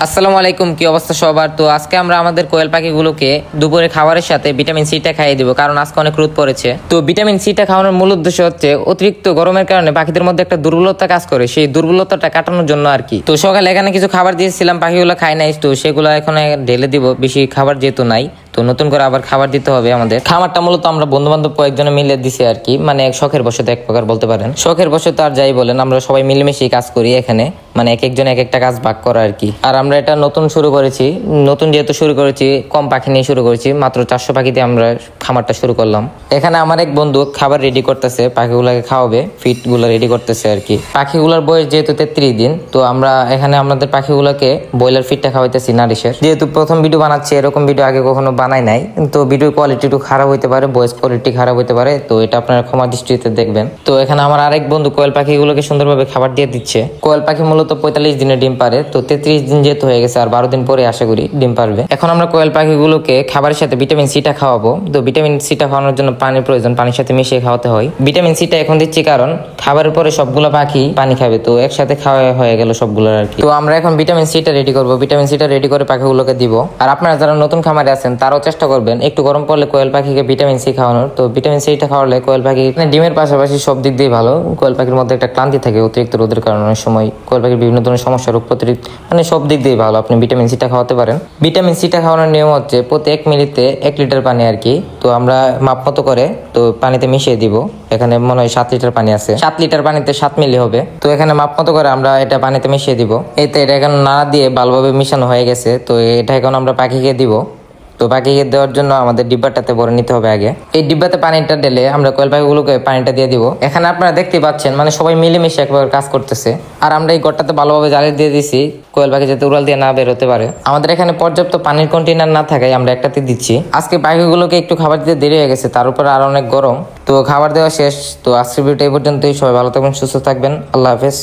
আসসালামু আলাইকুম, কি অবস্থা সবার? তো আজকে আমরা আমাদের কোয়েল পাখিগুলোকে দুপুরে খাবারের সাথে ভিটামিন সিটা খাইয়ে দিব, কারণ আজকে অনেক রোদ পড়েছে। তো ভিটামিন সিটা খাওয়ানোর মূল উদ্দেশ্য হচ্ছে অতিরিক্ত গরমের কারণে পাখিদের মধ্যে একটা দুর্বলতা কাজ করে, সেই দুর্বলতাটা কাটানোর জন্য আর কি। তো সকালে এখানে কিছু খাবার দিয়েছিলাম, পাখিগুলো খায় নাই, তো সেগুলো এখন ঢেলে দিব। বেশি খাবার যেহেতু নাই, তো নতুন করে আবার খাবার দিতে হবে আমাদের। খাবারটা মূলত আমরা বন্ধু বান্ধব কয়েকজনে মিলে দিছি আর কি, মানে শখের বশত এক প্রকার বলতে পারেন। শখের বশত আর যাই বলেন, আমরা সবাই মিলেমিশেই কাজ করি এখানে, মানে এক একজন এক একটা কাজ ভাগ করা আর কি। আর আমরা এটা নতুন শুরু করেছি, নতুন যেহেতু শুরু করেছি, কম পাখি নিয়ে শুরু করেছি, মাত্র 400 পাখিতে আমরা খামারটা শুরু করলাম। এখানে আমার এক বন্ধু খাবার রেডি করতেছে, পাখিগুলোকে খাওয়াবে, ফিট গুলো রেডি করতেছে আর কি। পাখিগুলোর বয়স যেহেতু 33 দিন, তো আমরা এখানে আমাদের পাখিগুলোকে ব্রয়লার ফিটটা খাওয়াইতেছি নারিশের। যেহেতু প্রথম ভিডিও বানাচ্ছি, এরকম ভিডিও আগে কখনো বানাই নাই, তো ভিডিও কোয়ালিটি একটু খারাপ হইতে পারে, ভয়েস কোয়ালিটি খারাপ হইতে পারে, তো এটা আপনারা ক্ষমা দৃষ্টিতে দেখবেন। তো এখানে আমার আরেক বন্ধু কোয়েল পাখিগুলোকে সুন্দরভাবে খাবার দিয়ে দিচ্ছে। কোয়েল পাখি মূলত 45 দিনে ডিম পারে, তো 33 দিন যেহেতু হয়ে গেছে, আর 12 দিন পরে আশা করি ডিম পারবে। এখন আমরা কোয়েল পাখিগুলোকে খাবারের সাথে ভিটামিন সিটা খাওয়াবো। তো ভিটামিন সিটা খাওয়ানোর জন্য পানির প্রয়োজন, পানির সাথে মিশিয়ে খাওয়াতে হয়। ভিটামিন সিটা এখন দিচ্ছি কারণ খাবারের পরে সবগুলো পাখি পানি খাবে, তো একসাথে খাওয়া হয়ে গেল সবগুলো আর কি। তো আমরা এখন ভিটামিন সিটা রেডি করবো, ভিটামিন সিটা রেডি করে পাখিগুলোকে দিব। আর আপনারা যারা নতুন খামারে আছেন তারাও চেষ্টা করবেন একটু গরম পড়লে কোয়েল পাখিকে ভিটামিন সি খাওয়ানোর। তো ভিটামিন সিটা খাওয়ালে কোয়েল পাখি ডিমের পাশাপাশি সব দিক দিয়ে ভালো। কোয়েল পাখির মধ্যে একটা ক্লান্তি থাকে অতিরিক্ত রোদের কারণে, অনেক সময় কোয়েল পাখির বিভিন্ন ধরনের সমস্যা, রোগ প্রতিরোধ, মানে সব দিক দিয়ে ভালো। আপনি ভিটামিন সিটা খাওয়াতে পারেন। ভিটামিন সিটা খাওয়ানোর নিয়ম হচ্ছে প্রতি 1 মিনিটে 1 লিটার পানি আর কি। তো আমরা মাপ মতো করে তো পানিতে মিশিয়ে দিব। এখানে মনে হয় 7 লিটার পানি আছে, 7 লিটার পানিতে 7 মিলি হবে। তো এখানে মাপ মতো করে আমরা এটা পানিতে মিশিয়ে দিব। এতে এটা এখন নাড়া দিয়ে ভালোভাবে মিশানো হয়ে গেছে। তো এটা এখন আমরা পাখিকে দিব। তো পাখিকে দেওয়ার জন্য আমাদের ডিব্বাটাতে ভরে নিতে হবে আগে। এই ডিব্বাতে পানিটা ঢেলে আমরা কোয়েল পাখিগুলোকে পানিটা দিয়ে দিব। এখানে আপনারা দেখতে পাচ্ছেন, মানে সবাই মিলেমিশে একবার কাজ করতেছে। আর আমরা এই ঘরটাতে ভালোভাবে জালি দিয়ে দিছি, কোয়েল পাখি যাতে উড়াল দিয়ে না বের হতে পারে। আমাদের এখানে পর্যাপ্ত পানির কন্টেনার না থাকায় আমরা একটাতে দিচ্ছি। আজকে পাখিগুলোকে একটু খাবার দিতে দেরি হয়ে গেছে, তার উপর আর অনেক গরম। তো খাবার দেওয়া শেষ। তো আজকের ভিডিওটা এই পর্যন্তই। সবাই ভালো থাকবেন, সুস্থ থাকবেন। আল্লাহ হাফেজ।